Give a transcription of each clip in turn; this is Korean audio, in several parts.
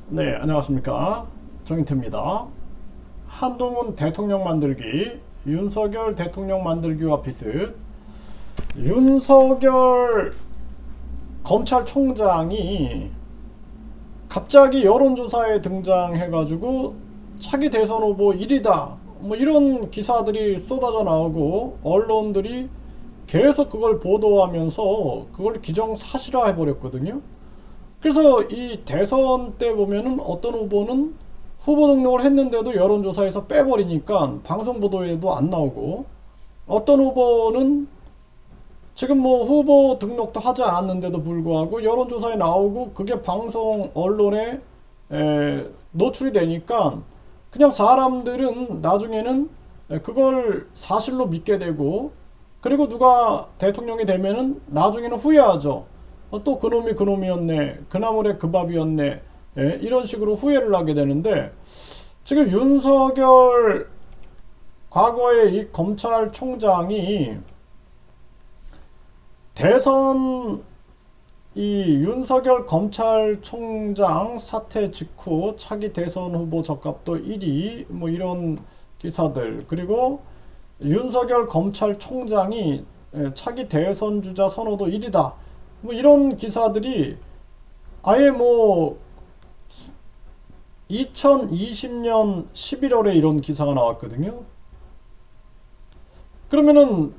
네, 안녕하십니까. 정인태입니다. 한동훈 대통령 만들기, 윤석열 대통령 만들기와 비슷 윤석열 검찰총장이 갑자기 여론조사에 등장해가지고 차기 대선 후보 1위다. 뭐 이런 기사들이 쏟아져 나오고 언론들이 계속 그걸 보도하면서 그걸 기정사실화 해버렸거든요. 그래서 이 대선 때 보면은 어떤 후보는 후보 등록을 했는데도 여론조사에서 빼버리니까 방송 보도에도 안 나오고, 어떤 후보는 지금 뭐 후보 등록도 하지 않았는데도 불구하고 여론조사에 나오고 그게 방송 언론에 노출이 되니까 그냥 사람들은 나중에는 그걸 사실로 믿게 되고, 그리고 누가 대통령이 되면은 나중에는 후회하죠. 또 그놈이 그놈이었네, 그나물에 그 밥이었네, 이런 식으로 후회를 하게 되는데, 지금 윤석열 과거의 이 검찰총장이 대선, 이 윤석열 검찰총장 사퇴 직후 차기 대선 후보 적합도 1위 뭐 이런 기사들, 그리고 윤석열 검찰총장이 차기 대선 주자 선호도 1위다 뭐 이런 기사들이 아예 뭐 2020년 11월에 이런 기사가 나왔거든요. 그러면은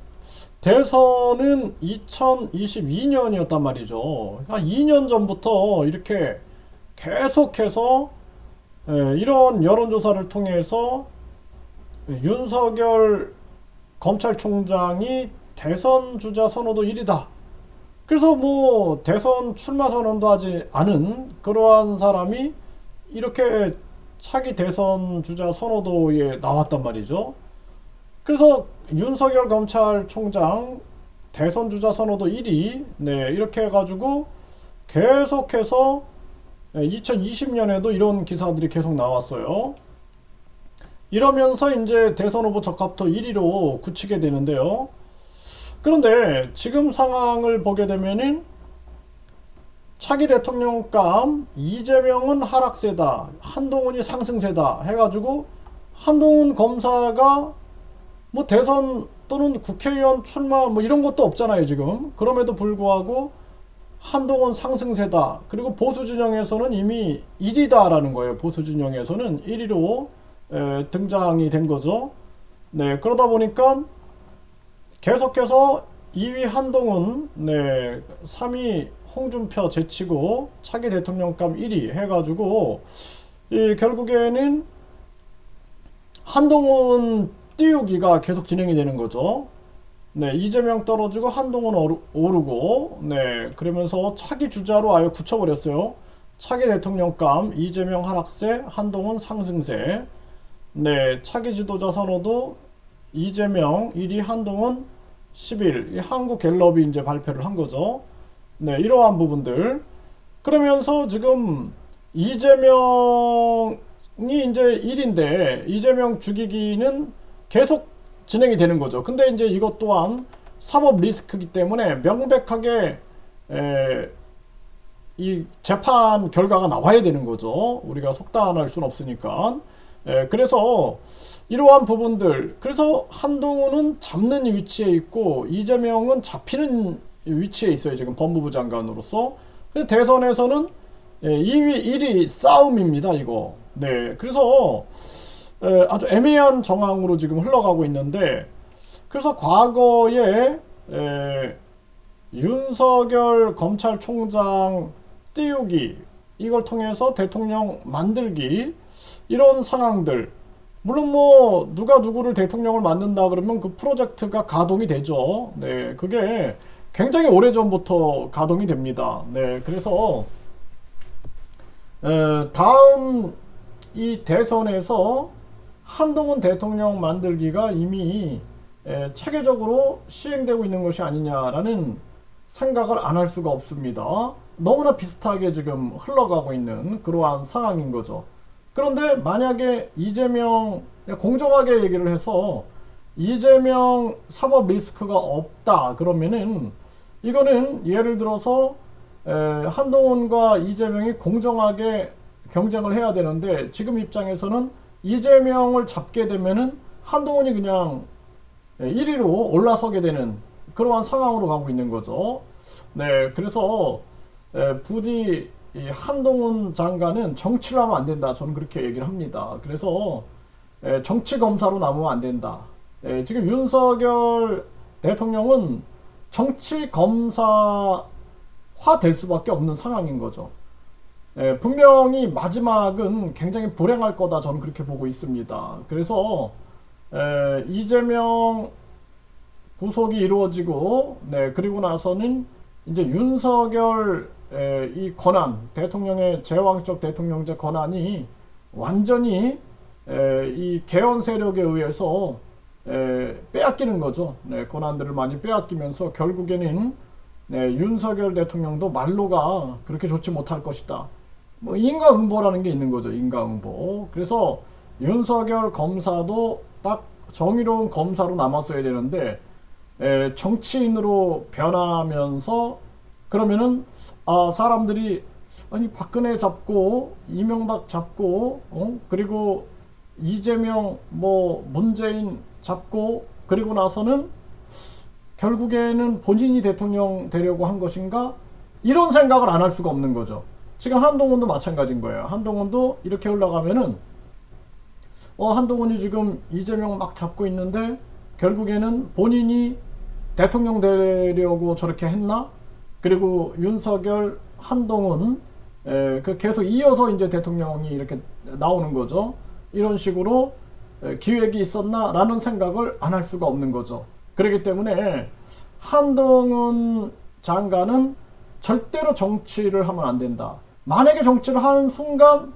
대선은 2022년이었단 말이죠. 그러니까 2년 전부터 이렇게 계속해서 이런 여론조사를 통해서 윤석열 검찰총장이 대선 주자 선호도 1위다. 그래서 뭐 대선 출마 선언도 하지 않은 그러한 사람이 이렇게 차기 대선 주자 선호도에 나왔단 말이죠. 그래서 윤석열 검찰총장 대선 주자 선호도 1위, 네, 이렇게 해가지고 계속해서 2020년에도 이런 기사들이 계속 나왔어요. 이러면서 이제 대선 후보 적합도 1위로 굳히게 되는데요. 그런데 지금 상황을 보게 되면은 차기 대통령감 이재명은 하락세다, 한동훈이 상승세다 해가지고 한동훈 검사가 뭐 대선 또는 국회의원 출마 뭐 이런 것도 없잖아요 지금. 그럼에도 불구하고 한동훈 상승세다. 그리고 보수 진영에서는 이미 1위다라는 거예요. 보수 진영에서는 1위로 등장이 된 거죠. 네, 그러다 보니까 계속해서 2위 한동훈, 네, 3위 홍준표 제치고 차기 대통령감 1위 해가지고 결국에는 한동훈 띄우기가 계속 진행이 되는 거죠. 네, 이재명 떨어지고 한동훈 오르고, 네, 그러면서 차기 주자로 아예 굳혀버렸어요. 차기 대통령감 이재명 하락세, 한동훈 상승세. 네, 차기 지도자 선호도 이재명 1위, 한동훈 10일. 이 한국갤럽이 이제 발표를 한 거죠. 네, 이러한 부분들. 그러면서 지금 이재명이 이제 1인데 이재명 죽이기는 계속 진행이 되는 거죠. 근데 이제 이것 또한 사법 리스크이기 때문에 명백하게 이 재판 결과가 나와야 되는 거죠. 우리가 속단할 수는 없으니까. 그래서 이러한 부분들, 그래서 한동훈은 잡는 위치에 있고 이재명은 잡히는 위치에 있어요. 지금 법무부 장관으로서. 근데 대선에서는 2위 1위 싸움입니다. 이거. 네, 그래서 아주 애매한 정황으로 지금 흘러가고 있는데, 그래서 과거에 윤석열 검찰총장 띄우기, 이걸 통해서 대통령 만들기, 이런 상황들, 물론 뭐 누가 누구를 대통령을 만든다 그러면 그 프로젝트가 가동이 되죠. 네, 그게 굉장히 오래전부터 가동이 됩니다. 네, 그래서 다음 이 대선에서 한동훈 대통령 만들기가 이미 체계적으로 시행되고 있는 것이 아니냐라는 생각을 안 할 수가 없습니다. 너무나 비슷하게 지금 흘러가고 있는 그러한 상황인 거죠. 그런데 만약에 이재명, 공정하게 얘기를 해서 이재명 사법 리스크가 없다 그러면은 이거는 예를 들어서 한동훈과 이재명이 공정하게 경쟁을 해야 되는데 지금 입장에서는 이재명을 잡게 되면은 한동훈이 그냥 1위로 올라서게 되는 그러한 상황으로 가고 있는 거죠. 네, 그래서 부디 이 한동훈 장관은 정치를 하면 안 된다. 저는 그렇게 얘기를 합니다. 그래서 정치 검사로 남으면 안 된다. 지금 윤석열 대통령은 정치 검사화 될 수밖에 없는 상황인 거죠. 분명히 마지막은 굉장히 불행할 거다. 저는 그렇게 보고 있습니다. 그래서 이재명 구속이 이루어지고, 네, 그리고 나서는 이제 윤석열 이 권한, 대통령의 제왕적 대통령제 권한이 완전히 이 개헌 세력에 의해서 빼앗기는 거죠. 네, 권한들을 많이 빼앗기면서 결국에는 윤석열 대통령도 말로가 그렇게 좋지 못할 것이다. 뭐 인과응보라는 게 있는 거죠. 인과응보. 그래서 윤석열 검사도 딱 정의로운 검사로 남았어야 되는데 정치인으로 변하면서 그러면은 사람들이 아니 박근혜 잡고 이명박 잡고 그리고 이재명 뭐 문재인 잡고 그리고 나서는 결국에는 본인이 대통령 되려고 한 것인가 이런 생각을 안 할 수가 없는 거죠. 지금 한동훈도 마찬가지인 거예요. 한동훈도 이렇게 올라가면은 한동훈이 지금 이재명 막 잡고 있는데 결국에는 본인이 대통령 되려고 저렇게 했나? 그리고 윤석열, 한동훈 그 계속 이어서 이제 대통령이 이렇게 나오는 거죠. 이런 식으로 기획이 있었나라는 생각을 안 할 수가 없는 거죠. 그렇기 때문에 한동훈 장관은 절대로 정치를 하면 안 된다. 만약에 정치를 하는 순간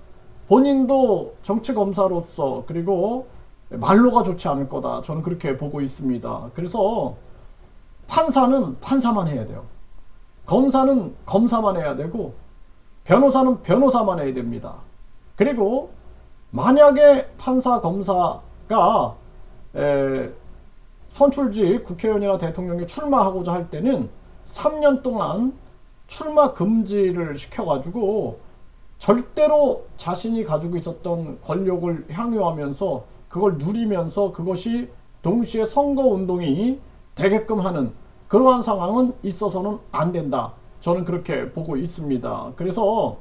본인도 정치검사로서 그리고 말로가 좋지 않을 거다. 저는 그렇게 보고 있습니다. 그래서 판사는 판사만 해야 돼요. 검사는 검사만 해야 되고 변호사는 변호사만 해야 됩니다. 그리고 만약에 판사 검사가 선출직 국회의원이나 대통령이 출마하고자 할 때는 3년 동안 출마 금지를 시켜가지고 절대로 자신이 가지고 있었던 권력을 향유하면서 그걸 누리면서 그것이 동시에 선거운동이 되게끔 하는 그러한 상황은 있어서는 안 된다. 저는 그렇게 보고 있습니다. 그래서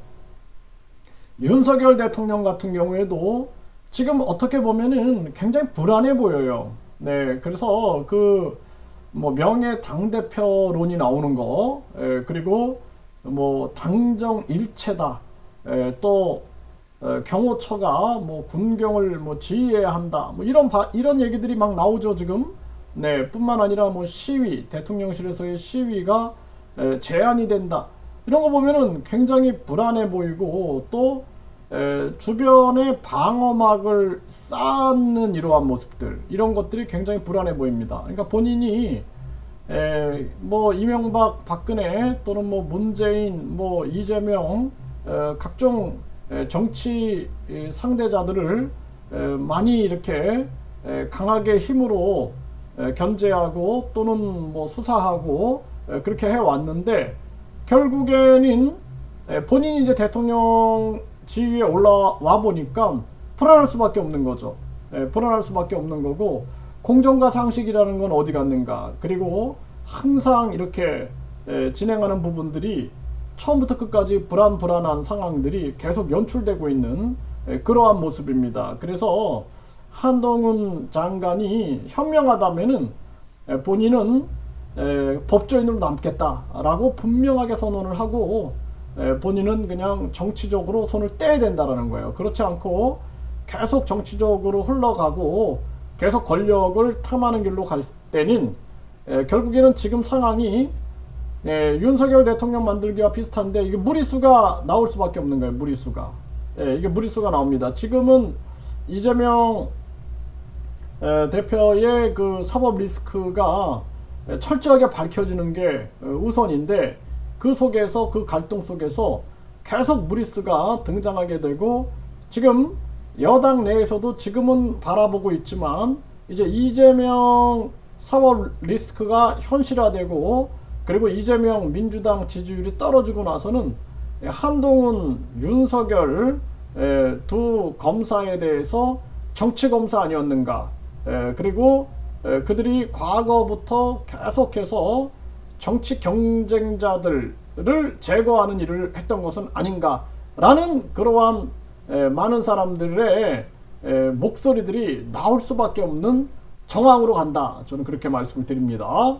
윤석열 대통령 같은 경우에도 지금 어떻게 보면은 굉장히 불안해 보여요. 네, 그래서 뭐 명예 당대표론이 나오는 거, 그리고 뭐 당정 일체다, 또 경호처가 뭐 군경을 뭐 지휘해야 한다, 뭐 이런 얘기들이 막 나오죠 지금. 네, 뿐만 아니라 뭐 시위, 대통령실에서의 시위가 제한이 된다. 이런 거 보면은 굉장히 불안해 보이고 또 주변에 방어막을 쌓는 이러한 모습들, 이런 것들이 굉장히 불안해 보입니다. 그러니까 본인이 뭐 이명박, 박근혜 또는 뭐 문재인, 뭐 이재명 각종 정치 상대자들을 많이 이렇게 강하게 힘으로 견제하고 또는 뭐 수사하고 그렇게 해왔는데 결국에는 본인이 이제 대통령 지위에 올라와 보니까 불안할 수밖에 없는 거죠. 불안할 수밖에 없는 거고 공정과 상식이라는 건 어디 갔는가. 그리고 항상 이렇게 진행하는 부분들이 처음부터 끝까지 불안한 상황들이 계속 연출되고 있는 그러한 모습입니다. 그래서 한동훈 장관이 현명하다면은 본인은 법조인으로 남겠다라고 분명하게 선언을 하고 본인은 그냥 정치적으로 손을 떼야 된다라는 거예요. 그렇지 않고 계속 정치적으로 흘러가고 계속 권력을 탐하는 길로 갈 때는 결국에는 지금 상황이 윤석열 대통령 만들기와 비슷한데 이게 무리수가 나올 수밖에 없는 거예요. 무리수가. 이게 무리수가 나옵니다. 지금은 이재명 대표의 그 사법 리스크가 철저하게 밝혀지는 게 우선인데 그 속에서 그 갈등 속에서 계속 무리수가 등장하게 되고 지금 여당 내에서도 지금은 바라보고 있지만 이제 이재명 사법 리스크가 현실화되고 그리고 이재명 민주당 지지율이 떨어지고 나서는 한동훈, 윤석열 두 검사에 대해서 정치 검사 아니었는가, 그리고 그들이 과거부터 계속해서 정치 경쟁자들을 제거하는 일을 했던 것은 아닌가라는 그러한 많은 사람들의 목소리들이 나올 수밖에 없는 정황으로 간다. 저는 그렇게 말씀을 드립니다.